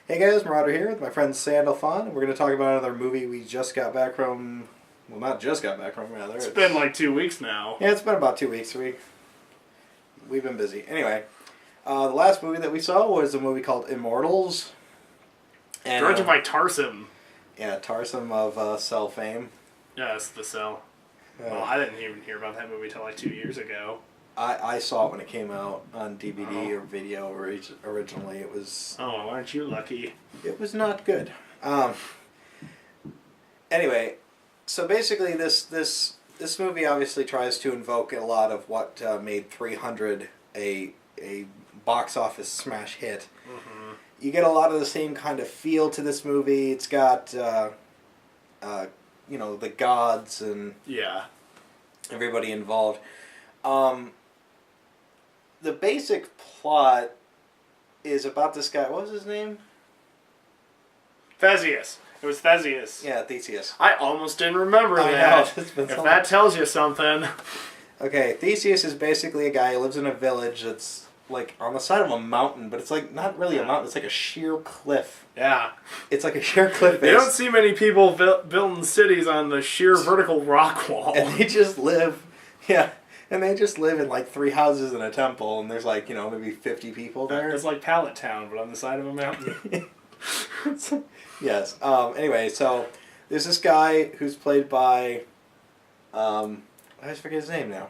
Hey guys, Marauder here with my friend Sandalphon, and we're going to talk about another movie we just got back from. Well, not just got back from, rather. It's been like 2 weeks now. Yeah, it's been about 2 weeks. We've been busy. Anyway, the last movie that we saw was a movie called Immortals. And, Directed by Tarsem. Yeah, Tarsem of Cell fame. Yes, The Cell. Well, I didn't even hear about that movie until like 2 years ago. I saw it when it came out on DVD or video originally. It was... Oh, aren't you lucky? It was not good. Anyway, so basically this movie obviously tries to invoke a lot of what made 300 a box office smash hit. Mm-hmm. You get a lot of the same kind of feel to this movie. It's got, the gods and everybody involved. The basic plot is about this guy. What was his name? Theseus. It was Theseus. Yeah, Theseus. I almost didn't remember that. It's been if so that tells you something. Okay, Theseus is basically a guy who lives in a village that's like on the side of a mountain, but it's like not really a mountain. It's like a sheer cliff. Yeah. It's like a sheer cliff. You don't see many people building cities on the sheer vertical rock wall. And they just live, and they just live in like 3 houses and a temple, and there's like, maybe 50 people there. It's like Pallet Town, but on the side of a mountain. Yes. Anyway, so there's this guy who's played by, I just forget his name now.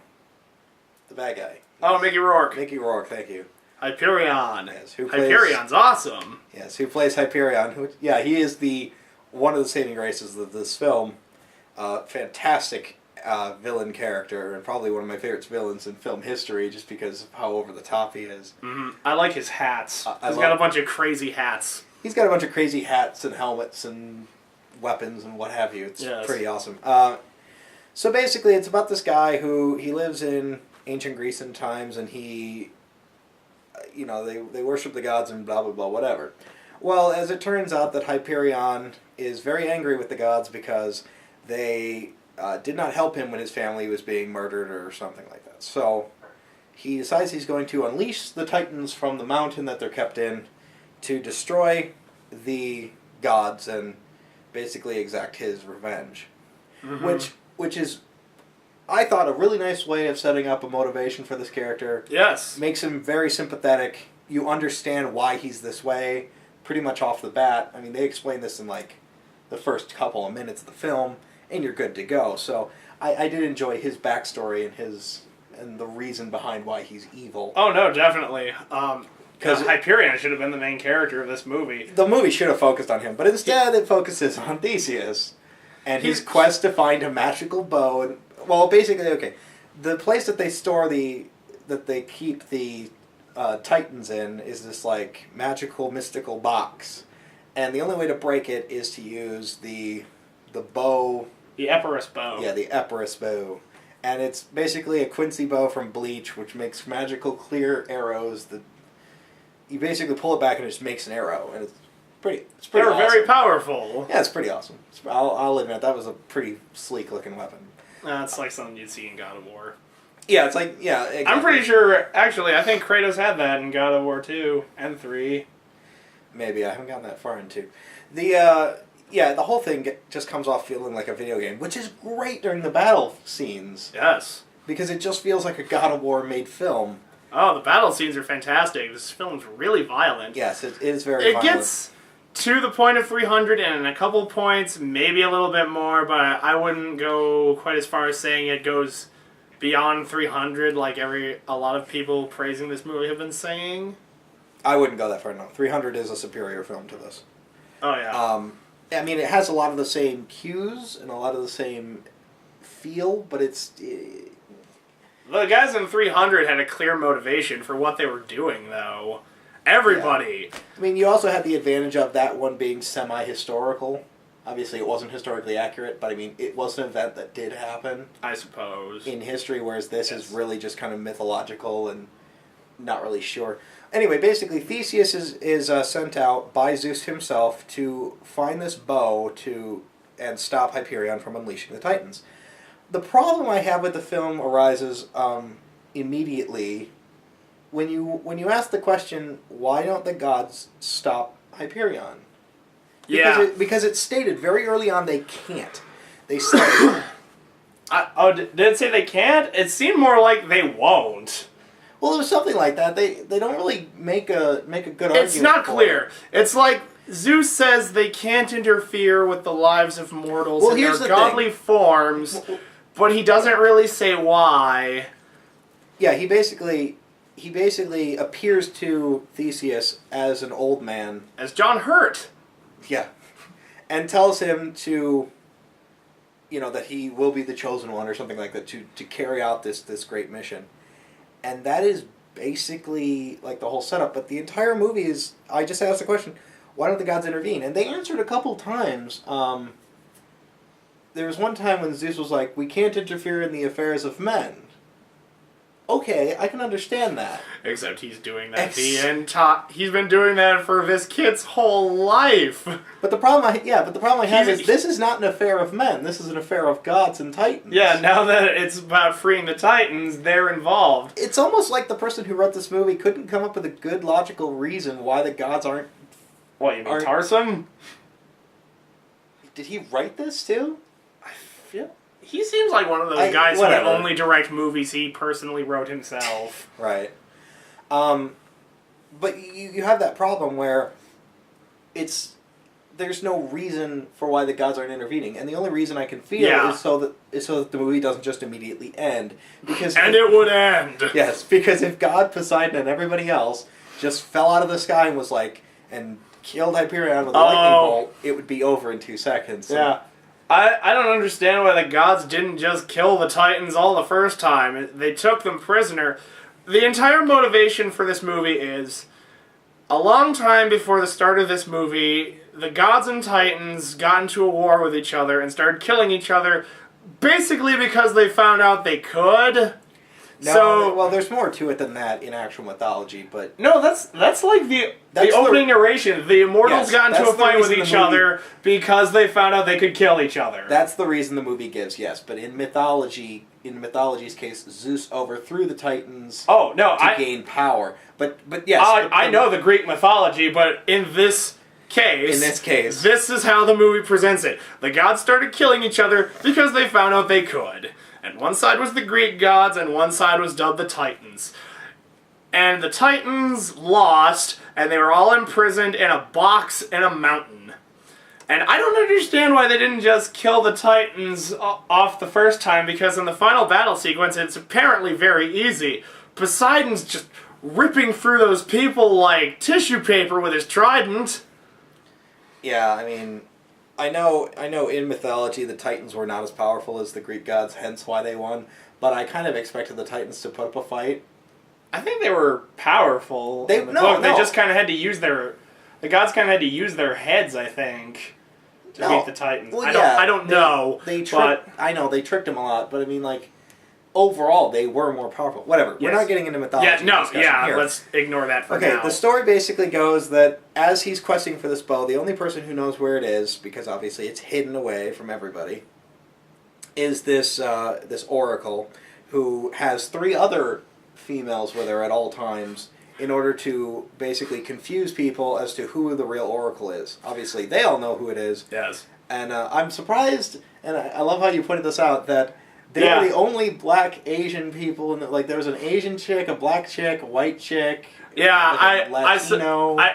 The bad guy. Oh, Mickey Rourke. Mickey Rourke, thank you. Hyperion. Yes, Hyperion's awesome. Yes, who plays Hyperion. He is one of the saving graces of this film. Fantastic villain character, and probably one of my favorite villains in film history, just because of how over the top he is. Mm-hmm. I like his hats. He's got a bunch of crazy hats. He's got a bunch of crazy hats and helmets and weapons and what have you. It's pretty awesome. So basically, it's about this guy who he lives in ancient Grecian times, and he, they worship the gods and blah blah blah whatever. Well, as it turns out, that Hyperion is very angry with the gods because they did not help him when his family was being murdered or something like that. So he decides he's going to unleash the Titans from the mountain that they're kept in to destroy the gods and basically exact his revenge. Mm-hmm. Which is, I thought, a really nice way of setting up a motivation for this character. Yes. Makes him very sympathetic. You understand why he's this way pretty much off the bat. I mean, they explain this in like the first couple of minutes of the film, and you're good to go. So I did enjoy his backstory and the reason behind why he's evil. Oh no, definitely. Because Hyperion should have been the main character of this movie. The movie should have focused on him, but instead it focuses on Theseus and his quest to find a magical bow. And well, basically, the place that they keep the Titans in is this like magical mystical box, and the only way to break it is to use the bow. The Epirus bow. Yeah, the Epirus bow. And it's basically a Quincy bow from Bleach, which makes magical clear arrows that you basically pull it back and it just makes an arrow, and it's pretty They're awesome. Very powerful. Yeah, it's pretty awesome. I'll admit that was a pretty sleek looking weapon. It's like something you'd see in God of War. Yeah, it's like exactly. I'm pretty sure. Actually, I think Kratos had that in God of War 2 and 3. Maybe I haven't gotten that far into the whole thing just comes off feeling like a video game, which is great during the battle scenes. Yes, because it just feels like a God of War made film. Oh, the battle scenes are fantastic. This film's really violent. Yes, it is very violent. It gets to the point of 300 and a couple points, maybe a little bit more, but I wouldn't go quite as far as saying it goes beyond 300 like a lot of people praising this movie have been saying. I wouldn't go that far, no. 300 is a superior film to this. Oh, yeah. I mean, it has a lot of the same cues and a lot of the same feel, but it's... The guys in 300 had a clear motivation for what they were doing, though. Everybody. Yeah. I mean, you also had the advantage of that one being semi-historical. Obviously, it wasn't historically accurate, but I mean, it was an event that did happen. I suppose. In history, whereas this is really just kind of mythological and not really sure. Anyway, basically, Theseus is sent out by Zeus himself to find this bow and stop Hyperion from unleashing the Titans. The problem I have with the film arises immediately when you ask the question, why don't the gods stop Hyperion. Because it's stated very early on they can't. They said... did it say they can't? It seemed more like they won't. Well, it was something like that. They don't really make a good argument. It's not clear. It's like Zeus says they can't interfere with the lives of mortals in their godly forms, but he doesn't really say why. Yeah, he basically appears to Theseus as an old man. As John Hurt. Yeah. And tells him to, that he will be the chosen one or something like that to carry out this great mission. And that is basically like the whole setup. But the entire movie is, I just asked the question, why don't the gods intervene? And they answered a couple times. There was one time when Zeus was like, we can't interfere in the affairs of men. Okay, I can understand that. Except he's doing that he's been doing that for this kid's whole life. But the problem I have is this is not an affair of men. This is an affair of gods and titans. Yeah, now that it's about freeing the titans, they're involved. It's almost like the person who wrote this movie couldn't come up with a good logical reason why the gods aren't... What, you mean Tarsum? Did he write this too? I feel... He seems like one of those guys who would only direct movies he personally wrote himself. Right. But you have that problem where there's no reason for why the gods aren't intervening, and the only reason I can feel is so that the movie doesn't just immediately end. It would end. Yes, because if God, Poseidon, and everybody else just fell out of the sky and was like and killed Hyperion with a lightning bolt, it would be over in 2 seconds. Yeah. I don't understand why the gods didn't just kill the Titans all the first time. They took them prisoner. The entire motivation for this movie is, a long time before the start of this movie, the gods and Titans got into a war with each other and started killing each other, basically because they found out they could. Well, there's more to it than that in actual mythology, but... No, that's like the opening narration. The Immortals got into a fight with each other because they found out they could kill each other. That's the reason the movie gives, yes. But in mythology's case, Zeus overthrew the Titans to gain power. But yes... I know the Greek mythology, but in this case... This is how the movie presents it. The gods started killing each other because they found out they could. And one side was the Greek gods, and one side was dubbed the Titans. And the Titans lost, and they were all imprisoned in a box in a mountain. And I don't understand why they didn't just kill the Titans off the first time, because in the final battle sequence, it's apparently very easy. Poseidon's just ripping through those people like tissue paper with his trident. Yeah, I mean... I know in mythology the Titans were not as powerful as the Greek gods, hence why they won, but I kind of expected the Titans to put up a fight. I think they were powerful. They just kind of had to use the gods kind of had to use their heads, I think, to beat the Titans. Well, I don't know. I know, they tricked them a lot, but I mean, like, overall, they were more powerful. Whatever. Yes. We're not getting into mythology. Here. Let's ignore that for now. Okay, the story basically goes that as he's questing for this bow, the only person who knows where it is, because obviously it's hidden away from everybody, is this oracle who has 3 other females with her at all times in order to basically confuse people as to who the real oracle is. Obviously, they all know who it is. Yes. And I'm surprised, and I love how you pointed this out, that they were the only black Asian people, and like there was an Asian chick, a black chick, a white chick. Yeah,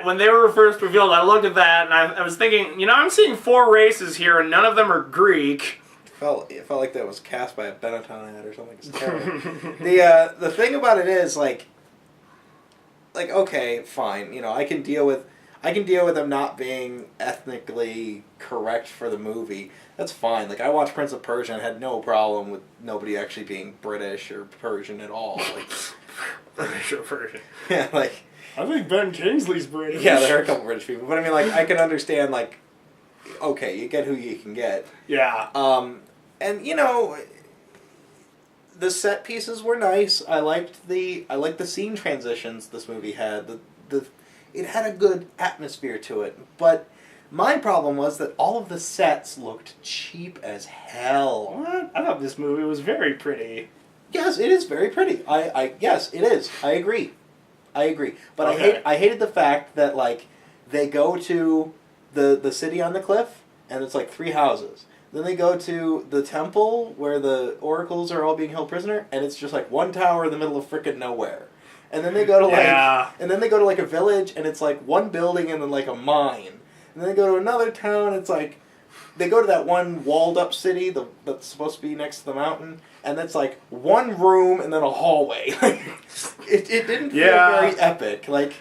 when they were first revealed, I looked at that and I was thinking, I'm seeing 4 races here, and none of them are Greek. It felt like that was cast by a Benetton ad or something. It's terrible. The thing about it is like okay, fine, I can deal with them not being ethnically correct for the movie. That's fine. Like, I watched Prince of Persia and had no problem with nobody actually being British or Persian at all. Like, British or Persian. Yeah, like... I think Ben Kingsley's British. Yeah, there are a couple British people. But I mean, like, I can understand, like, okay, you get who you can get. Yeah. And, the set pieces were nice. I liked the scene transitions this movie had. It had a good atmosphere to it, but... My problem was that all of the sets looked cheap as hell. What? I thought this movie was very pretty. Yes, it is very pretty. Yes, it is. I agree. But okay. I hated the fact that like They go to the city on the cliff, and it's like 3 houses. Then they go to the temple where the oracles are all being held prisoner, and it's just like 1 tower in the middle of frickin' nowhere. And then they go to like a village, and it's like 1 building and then like a mine. And then they go to another town, it's like they go to that one walled up city that's supposed to be next to the mountain, and it's like 1 room and then a hallway. it didn't feel very epic. Like,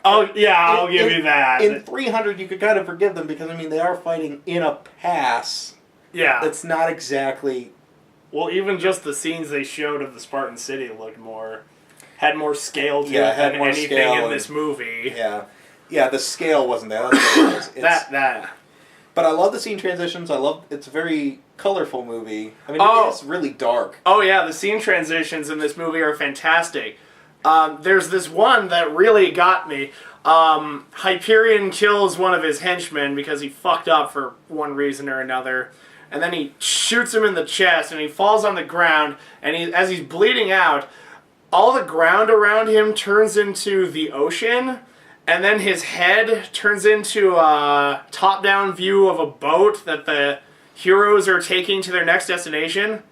oh yeah, I'll give you that. In 300, you could kind of forgive them because I mean they are fighting in a pass. Yeah, that's not exactly. Well, even just the scenes they showed of the Spartan city had more scale to it than anything in this movie. Yeah, the scale wasn't there. That's what it is. That. But I love the scene transitions. It's a very colorful movie. I mean, it's really dark. Oh yeah, the scene transitions in this movie are fantastic. There's this one that really got me. Hyperion kills one of his henchmen because he fucked up for one reason or another. And then he shoots him in the chest, and he falls on the ground, and as he's bleeding out, all the ground around him turns into the ocean, and then his head turns into a top-down view of a boat that the heroes are taking to their next destination.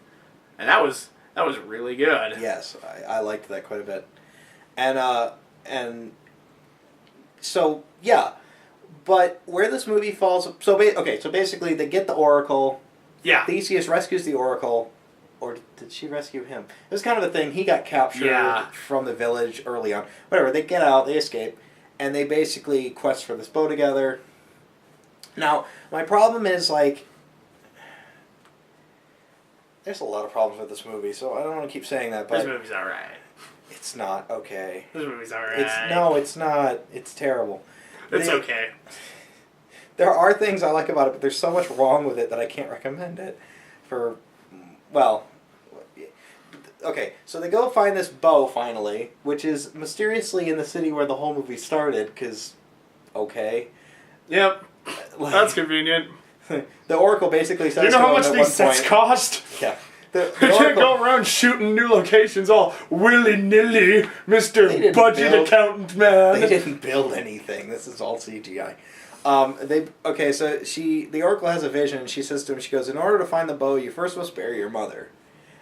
And that was really good. Yes, I liked that quite a bit. And so, yeah. But where this movie falls... So basically they get the Oracle... Yeah. Theseus rescues the Oracle, or did she rescue him? It was kind of a thing. He got captured from the village early on. Whatever, they get out, they escape, and they basically quest for this bow together. Now, my problem is, like, there's a lot of problems with this movie, so I don't want to keep saying that, but... This movie's alright. It's not okay. This movie's alright. It's not. It's terrible. It's okay. There are things I like about it, but there's so much wrong with it that I can't recommend it for, well, okay, so they go find this bow, finally, which is mysteriously in the city where the whole movie started, because, okay. Yep, that's convenient. The Oracle basically says... You know how much these sets cost? Yeah. You can't go around shooting new locations all willy-nilly, Mr. Budget Accountant Man. They didn't build anything. This is all CGI. The Oracle has a vision, and she says to him, she goes, in order to find the bow, you first must bury your mother.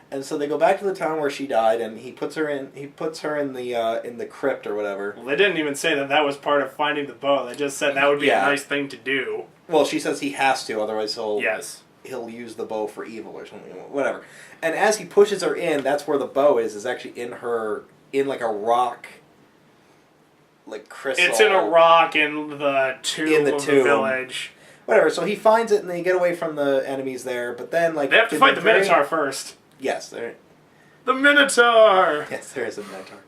And so they go back to the town where she died, and he puts her in the crypt or whatever. Well, they didn't even say that was part of finding the bow. They just said that would be a nice thing to do. Well, she says he has to, otherwise he'll use the bow for evil or something, whatever. And as he pushes her in, that's where the bow is actually in like a rock, like crystal. It's in a rock in the tomb of the village. Whatever, so he finds it and they get away from the enemies there, but then like... They have to fight the Minotaur first. Yes, the Minotaur! Yes, there is a Minotaur.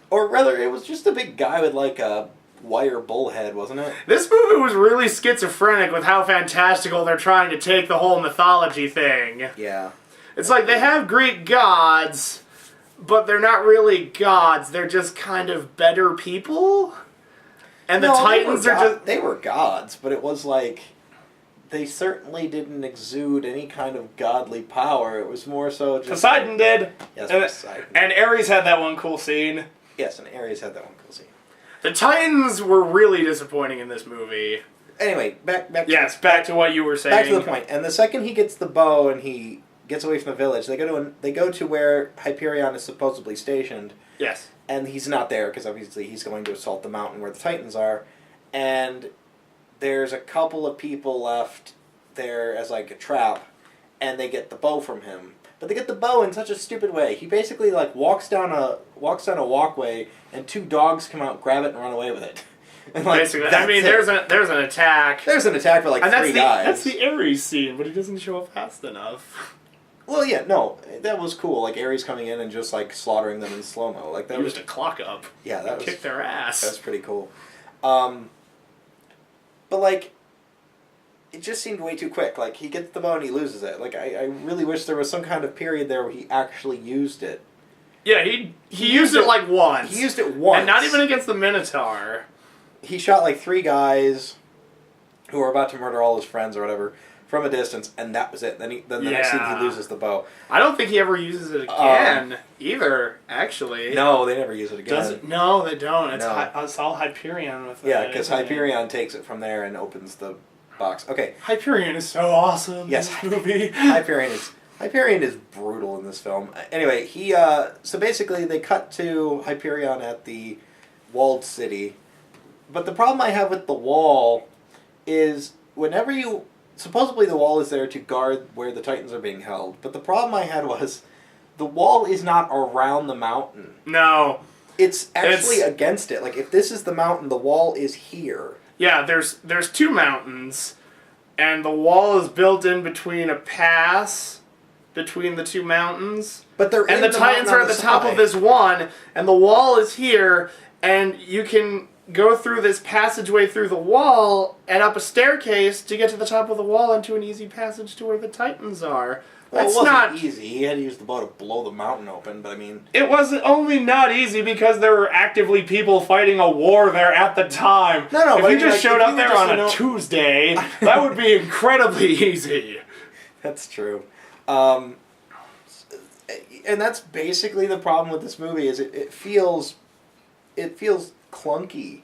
Or rather, it was just a big guy with like a wire bullhead, wasn't it? This movie was really schizophrenic with how fantastical they're trying to take the whole mythology thing. Yeah. It's like they have Greek gods, but they're not really gods. They're just kind of better people. And the Titans are just... They were gods, but it was like... They certainly didn't exude any kind of godly power. It was more so just... Poseidon did! Yes, Poseidon. And Ares had that one cool scene. Yes, and Ares had that one cool scene. The Titans were really disappointing in this movie. Anyway, back to what you were saying. Back to the point. And the second he gets the bow and he gets away from the village, they go to where Hyperion is supposedly stationed. Yes. And he's not there because obviously he's going to assault the mountain where the Titans are. And there's a couple of people left there as like a trap, and they get the bow from him. But they get the bow in such a stupid way. He basically like walks down a walkway, and 2 dogs come out, grab it, and run away with it. And, like, basically, I mean, there's an attack. There's an attack for like 3 guys. That's the Ares scene, but he doesn't show up fast enough. Well, yeah, no, that was cool. Like Ares coming in and just like slaughtering them in slow mo. Like that was a clock up. Yeah, that was kick their ass. That's pretty cool. But like, it just seemed way too quick. Like he gets the bow and he loses it. Like I really wish there was some kind of period there where he actually used it. Yeah, he used it like once. He used it once, and not even against the Minotaur. He shot like 3 guys who were about to murder all his friends or whatever. from a distance, and that was it. Then the next scene he loses the bow. I don't think he ever uses it again either. Actually, no, they never use it again. No, they don't. It's all Hyperion with it. Yeah, because Hyperion takes it from there and opens the box. Okay, Hyperion is so awesome. Yes, in this movie. Hyperion is brutal in this film. Anyway, so basically they cut to Hyperion at the walled city, but the problem I have with the wall is whenever supposedly the wall is there to guard where the Titans are being held, but the problem I had was the wall is not around the mountain. No. It's actually against it. Like, if this is the mountain, the wall is here. Yeah, there's two mountains, and the wall is built in between a pass between the two mountains. But the Titans are at the top of this one, and the wall is here, and you can go through this passageway through the wall and up a staircase to get to the top of the wall into an easy passage to where the Titans are. Well, That's it wasn't not easy. He had to use the bow to blow the mountain open, but I mean... It wasn't only not easy because there were actively people fighting a war there at the time. No, if you just showed up there on a Tuesday, that would be incredibly easy. That's true. And that's basically the problem with this movie, is it feels clunky.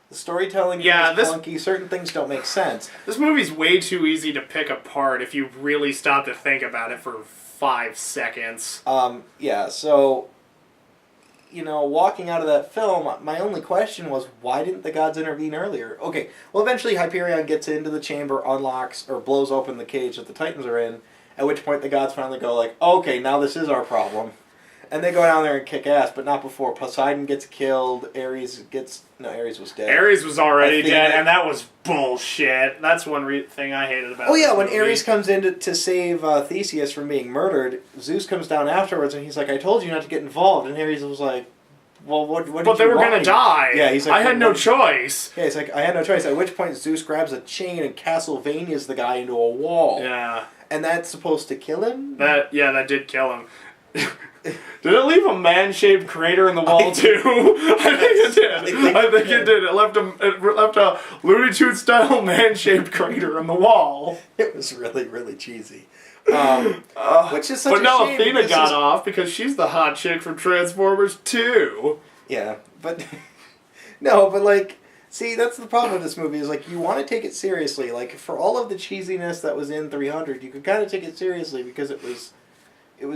The storytelling is clunky. Certain things don't make sense. This movie's way too easy to pick apart if you really stop to think about it for 5 seconds. So, walking out of that film, my only question was, why didn't the gods intervene earlier? Okay, well, eventually Hyperion gets into the chamber, unlocks, or blows open the cage that the Titans are in, at which point the gods finally go like, okay, now this is our problem. And they go down there and kick ass, but not before Poseidon gets killed, Ares was dead. Ares was already dead, and that was bullshit. That's one thing I hated about it. Oh yeah, when Ares comes in to save Theseus from being murdered, Zeus comes down afterwards and he's like, I told you not to get involved. And Ares was like, well, what did you want? But they were going to die. Yeah, he's like, I had no choice. Yeah, he's like, I had no choice. At which point Zeus grabs a chain and Castlevanias the guy into a wall. Yeah. And that's supposed to kill him? That did kill him. Did it leave a man-shaped crater in the wall too? I think it did. I think it did. It left a Looney Tunes style man-shaped crater in the wall. It was really, really cheesy. Which is such a shame. But no, Athena got off because she's the hot chick from Transformers 2. Yeah, but like, see, that's the problem with this movie, is like, you want to take it seriously. Like, for all of the cheesiness that was in 300, you could kind of take it seriously because it was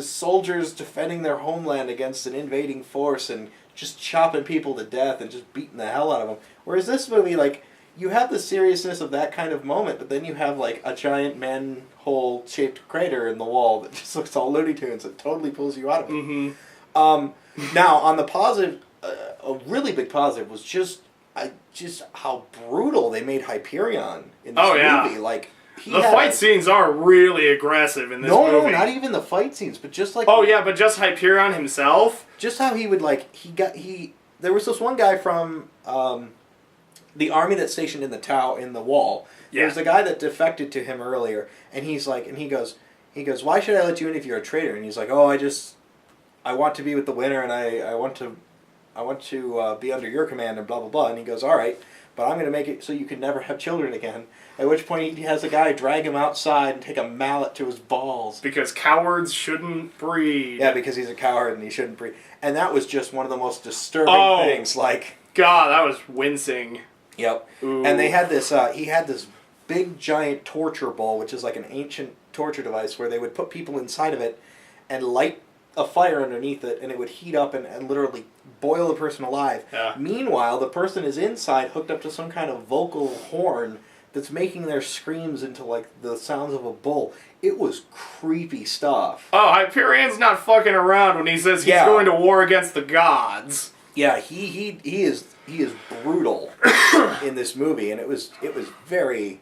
soldiers defending their homeland against an invading force and just chopping people to death and just beating the hell out of them. Whereas this movie, like, you have the seriousness of that kind of moment, but then you have, like, a giant manhole-shaped crater in the wall that just looks all Looney Tunes. It totally pulls you out of it. Mm-hmm. Now, on the positive, a really big positive was just how brutal they made Hyperion in this movie. Like, the fight scenes are really aggressive in this movie. No, not even the fight scenes, but just like... Oh, yeah, but just Hyperion himself? Just how he would, like, there was this one guy from the army that's stationed in the wall. Yeah. There was a guy that defected to him earlier, and he's like, and he goes, why should I let you in if you're a traitor? And he's like, oh, I want to be with the winner, and I want to be under your command, and blah, blah, blah. And he goes, all right, but I'm going to make it so you can never have children again. At which point he has a guy drag him outside and take a mallet to his balls. Because cowards shouldn't breed. Yeah, because he's a coward and he shouldn't breed. And that was just one of the most disturbing things. Like, God, that was wincing. Yep. Ooh. And they had this, he had this big giant torture ball, which is like an ancient torture device where they would put people inside of it and light a fire underneath it, and it would heat up and literally boil the person alive. Yeah. Meanwhile, the person is inside hooked up to some kind of vocal horn that's making their screams into, like, the sounds of a bull. It was creepy stuff. Oh, Hyperion's not fucking around when he says he's going to war against the gods. Yeah, he is brutal in this movie, and it was very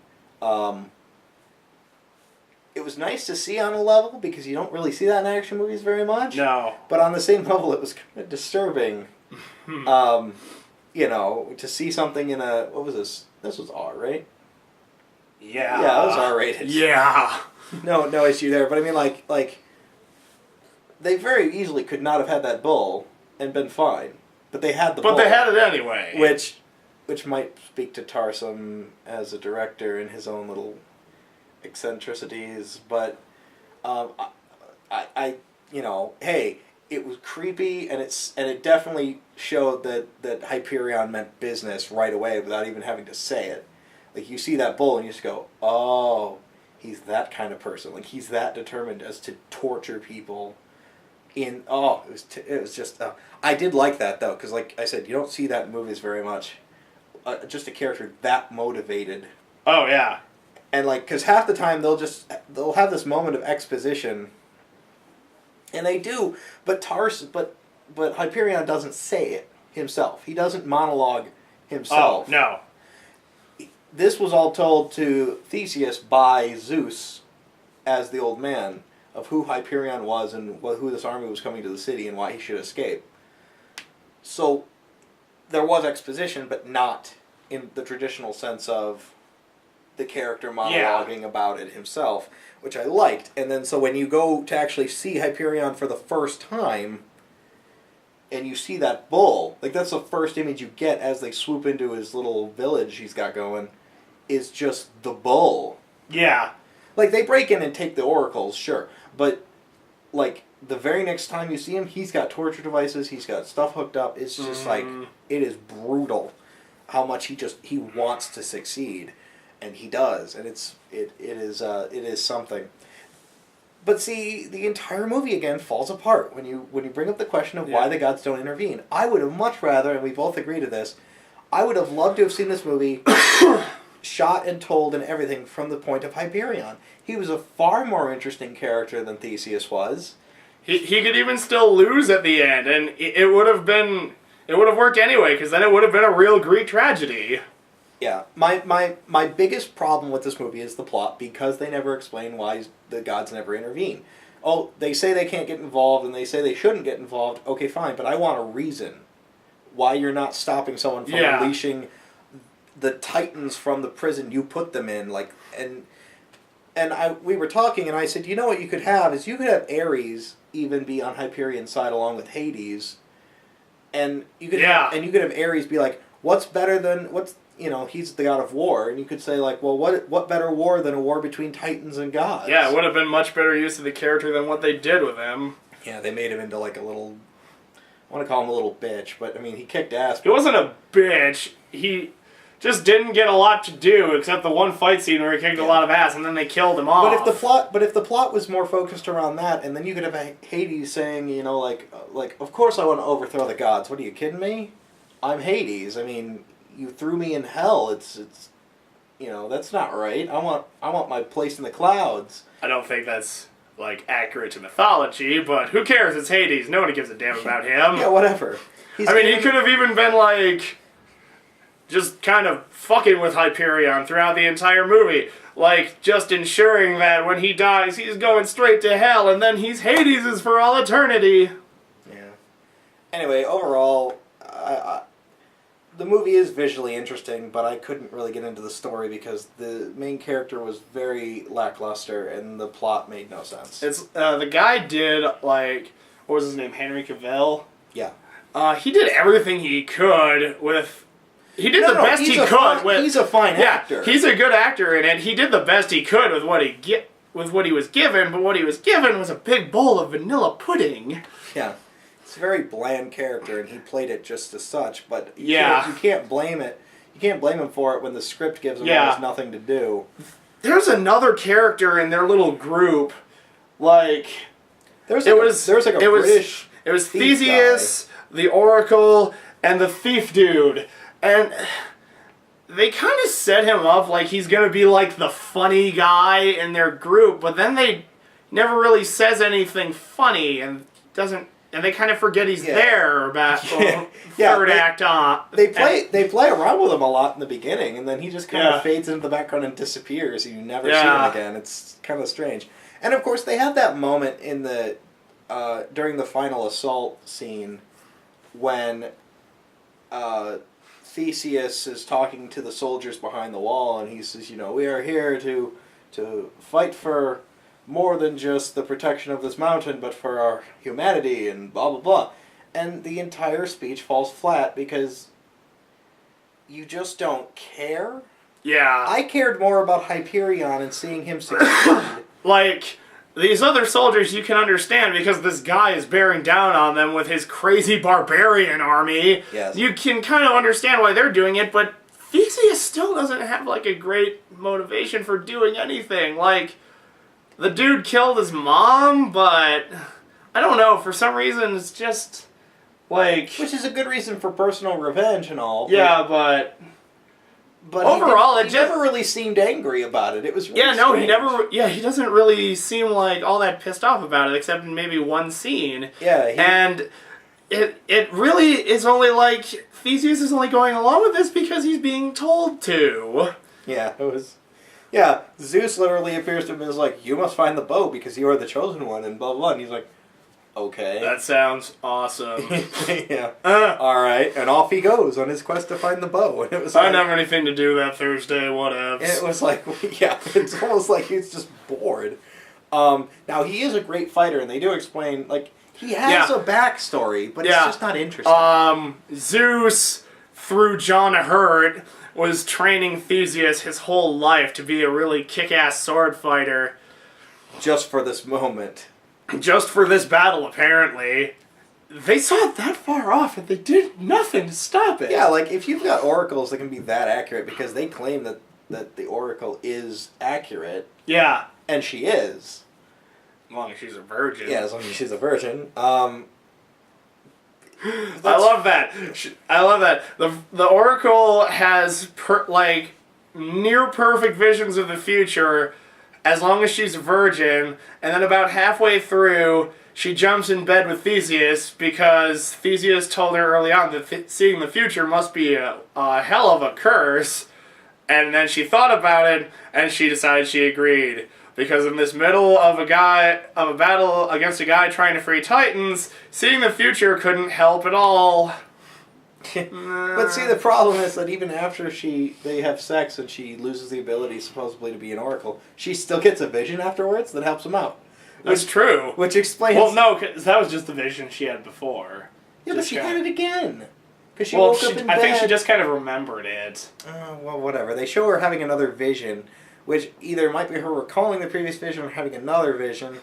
it was nice to see on a level, because you don't really see that in action movies very much. No. But on the same level, it was kind of disturbing. To see something in a, what was this? This was R, right? Yeah. Yeah, it was R-rated. Yeah. No issue there. But I mean, like, they very easily could not have had that bull and been fine. But they had the bull. But they had it anyway. Which might speak to Tarsum as a director in his own little eccentricities, but I hey, it was creepy, and it definitely showed that Hyperion meant business right away without even having to say it. Like, you see that bull and you just go, oh, he's that kind of person. Like, he's that determined as to torture people. It was just I did like that though, because like I said, you don't see that in movies very much. Just a character that motivated. Oh yeah. And like, because half the time they'll have this moment of exposition, and they do, but Hyperion doesn't say it himself. He doesn't monologue himself. Oh no. This was all told to Theseus by Zeus, as the old man, of who Hyperion was and who this army was coming to the city and why he should escape. So there was exposition, but not in the traditional sense of the character monologuing about it himself, which I liked. And then so when you go to actually see Hyperion for the first time, and you see that bull, like that's the first image you get as they swoop into his little village he's got going, is just the bull. Yeah. Like, they break in and take the oracles, sure, but like the very next time you see him, he's got torture devices, he's got stuff hooked up. It's just like, it is brutal how much he wants to succeed, and he does, and it is something. But see, the entire movie again falls apart when you bring up the question of why the gods don't intervene. I would have much rather, and we both agree to this, I would have loved to have seen this movie shot and told and everything from the point of Hyperion. He was a far more interesting character than Theseus was. He could even still lose at the end, and it would have worked anyway, because then it would have been a real Greek tragedy. Yeah, my biggest problem with this movie is the plot, because they never explain why the gods never intervene. Oh, they say they can't get involved, and they say they shouldn't get involved. Okay, fine, but I want a reason why you're not stopping someone from unleashing the titans from the prison you put them in. Like, we were talking, and I said, you know what you could have is you could have Ares even be on Hyperion's side along with Hades, and you could have Ares be like, what's better than he's the god of war, and you could say like, well, what better war than a war between titans and gods? Yeah, it would have been much better use of the character than what they did with him. Yeah, they made him into like a little, I want to call him a little bitch, but I mean, he kicked ass. He wasn't a bitch. He just didn't get a lot to do except the one fight scene where he kicked a lot of ass, and then they killed him off. But if the plot was more focused around that, and then you could have Hades saying, like of course I want to overthrow the gods. What are you kidding me? I'm Hades. I mean, you threw me in hell. It's that's not right. I want my place in the clouds. I don't think that's like accurate to mythology, but who cares? It's Hades. Nobody gives a damn about him. Yeah, whatever. He could have even been like just kind of fucking with Hyperion throughout the entire movie. Like, just ensuring that when he dies, he's going straight to hell, and then he's Hades' for all eternity. Yeah. Anyway, overall, the movie is visually interesting, but I couldn't really get into the story because the main character was very lackluster, and the plot made no sense. It's the guy did, like, what was his name, Henry Cavill? Yeah. He did everything he could with... He did the best he could with... He's a fine actor. He's a good actor, and he did the best he could with what he was given, but what he was given was a big bowl of vanilla pudding. Yeah. It's a very bland character, and he played it just as such, but you can't blame it. You can't blame him for it when the script gives him almost nothing to do. There's another character in their little group, like... It was Theseus, the Oracle, and the Thief Dude. And they kind of set him up like he's going to be like the funny guy in their group, but then they never really says anything funny and they kind of forget he's there about third act on. They play around with him a lot in the beginning, and then he just kind of fades into the background and disappears, and you never see him again. It's kind of strange. And of course, they have that moment in the during the final assault scene when Theseus is talking to the soldiers behind the wall, and he says, we are here to fight for more than just the protection of this mountain, but for our humanity, and blah, blah, blah. And the entire speech falls flat because you just don't care. Yeah. I cared more about Hyperion and seeing him succeed. Like, these other soldiers you can understand because this guy is bearing down on them with his crazy barbarian army. Yes. You can kind of understand why they're doing it, but Theseus still doesn't have, like, a great motivation for doing anything. Like, the dude killed his mom, but I don't know, for some reason it's just, like... Which is a good reason for personal revenge and all. Yeah, but overall, he never really seemed angry about it. It was really strange. he doesn't really seem like all that pissed off about it, except in maybe one scene. Yeah, and it really is only like Theseus is only going along with this because he's being told to. Yeah, it was. Yeah, Zeus literally appears to him as like, you must find the bow because you are the chosen one, and blah blah. And he's like, okay. That sounds awesome. Yeah. All right, and off he goes on his quest to find the bow. And it was. I didn't have anything to do that Thursday. Whatever. It was like, yeah, it's almost like he's just bored. Now he is a great fighter, and they do explain like he has a backstory, but it's just not interesting. Zeus, through John Hurt, was training Theseus his whole life to be a really kick-ass sword fighter. Just for this moment. Just for this battle, apparently. They saw it that far off, and they did nothing to stop it. Yeah, like, if you've got oracles that can be that accurate, because they claim that the oracle is accurate. Yeah. And she is. As long as she's a virgin. Yeah, as long as she's a virgin. I love that. I love that. The Oracle has near perfect visions of the future as long as she's a virgin, and then about halfway through she jumps in bed with Theseus because Theseus told her early on that seeing the future must be a hell of a curse, and then she thought about it and she decided she agreed. Because in this middle of a battle against a guy trying to free Titans, seeing the future couldn't help at all. But see, the problem is that even after they have sex and she loses the ability supposedly to be an oracle, she still gets a vision afterwards that helps him out. That's true. Which explains... Well, no, because that was just the vision she had before. Yeah, but she had it again. Because she woke up in bed. I think she just kind of remembered it. Well, whatever. They show her having another vision, which either might be her recalling the previous vision or having another vision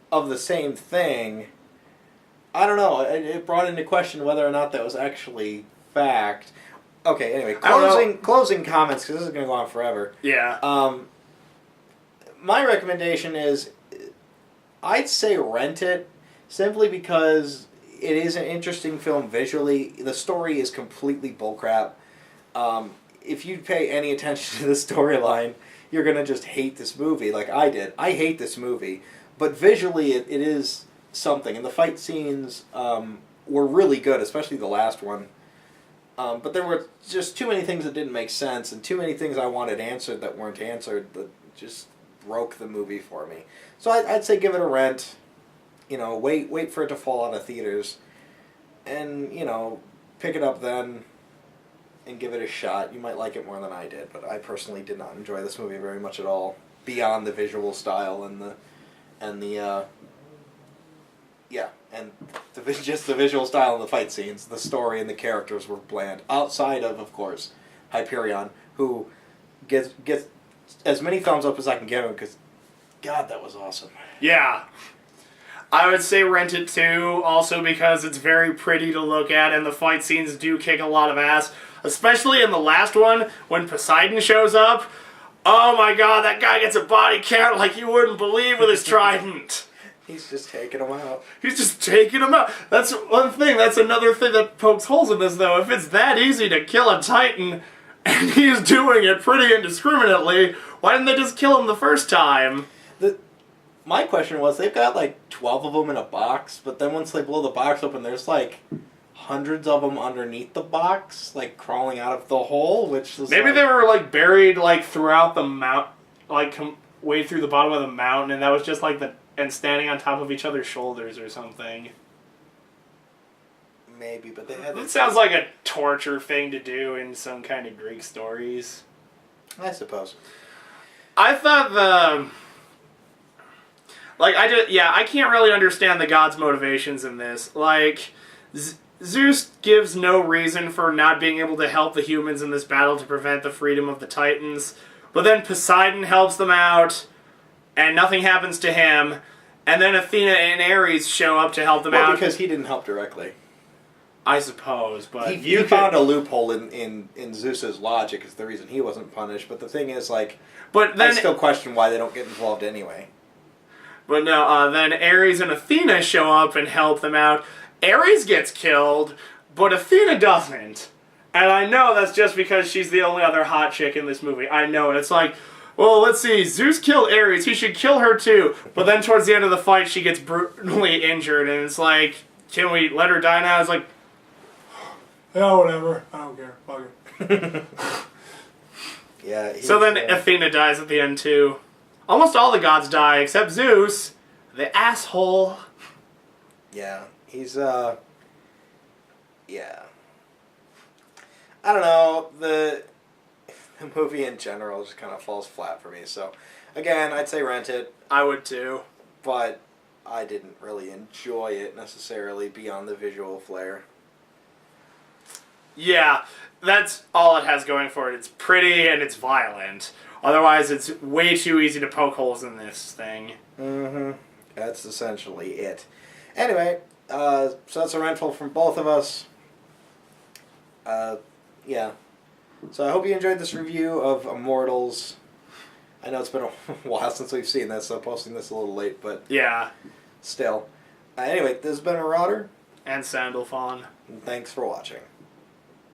of the same thing. I don't know. It brought into question whether or not that was actually fact. Okay, anyway, closing comments, because this is going to go on forever. Yeah. My recommendation is, I'd say rent it, simply because it is an interesting film visually. The story is completely bullcrap. If you pay any attention to the storyline, you're going to just hate this movie like I did. I hate this movie. But visually, it is something. And the fight scenes were really good, especially the last one. But there were just too many things that didn't make sense, and too many things I wanted answered that weren't answered that just broke the movie for me. So I'd say give it a rent. You know, wait for it to fall out of theaters. And, you know, pick it up then and give it a shot. You might like it more than I did, but I personally did not enjoy this movie very much at all, beyond the visual style and just the visual style and the fight scenes. The story and the characters were bland. Outside of course, Hyperion, who gets as many thumbs up as I can give him, because, God, that was awesome. Yeah. I would say rent it too, also because it's very pretty to look at, and the fight scenes do kick a lot of ass. Especially in the last one, when Poseidon shows up. Oh my God, that guy gets a body count like you wouldn't believe with his trident. He's just taking them out. He's just taking them out. That's one thing. That's another thing that pokes holes in this, though. If it's that easy to kill a Titan, and he's doing it pretty indiscriminately, why didn't they just kill him the first time? My question was, they've got like 12 of them in a box, but then once they blow the box open, there's like hundreds of them underneath the box, like crawling out of the hole, which is maybe they were like buried like throughout the mount, like way through the bottom of the mountain, and that was just like and standing on top of each other's shoulders or something. Maybe, but they had... It sounds like a torture thing to do in some kind of Greek stories. I suppose. I thought I can't really understand the gods' motivations in this. Like, Zeus gives no reason for not being able to help the humans in this battle to prevent the freedom of the Titans. But then Poseidon helps them out, and nothing happens to him. And then Athena and Ares show up to help them out. Because he didn't help directly. I suppose, but... He found a loophole in Zeus's logic is the reason he wasn't punished. But the thing is, like, but then, I still question why they don't get involved anyway. But no, then Ares and Athena show up and help them out. Ares gets killed, but Athena doesn't. And I know that's just because she's the only other hot chick in this movie. I know it. It's like, well, let's see. Zeus killed Ares. He should kill her too. But then towards the end of the fight, she gets brutally injured. And it's like, can we let her die now? It's like, yeah, whatever. I don't care. Fuck it. Yeah. So then Athena dies at the end too. Almost all the gods die except Zeus, the asshole. Yeah. He's, yeah. I don't know, the movie in general just kind of falls flat for me, so, again, I'd say rent it. I would too. But I didn't really enjoy it necessarily beyond the visual flair. Yeah, that's all it has going for it. It's pretty and it's violent. Otherwise, it's way too easy to poke holes in this thing. Mm-hmm. That's essentially it. Anyway... so that's a rental from both of us. Yeah. So I hope you enjoyed this review of Immortals. I know it's been a while since we've seen this, so posting this a little late, but... Yeah. Still. Anyway, this has been Marauder. And Sandalphon. And thanks for watching.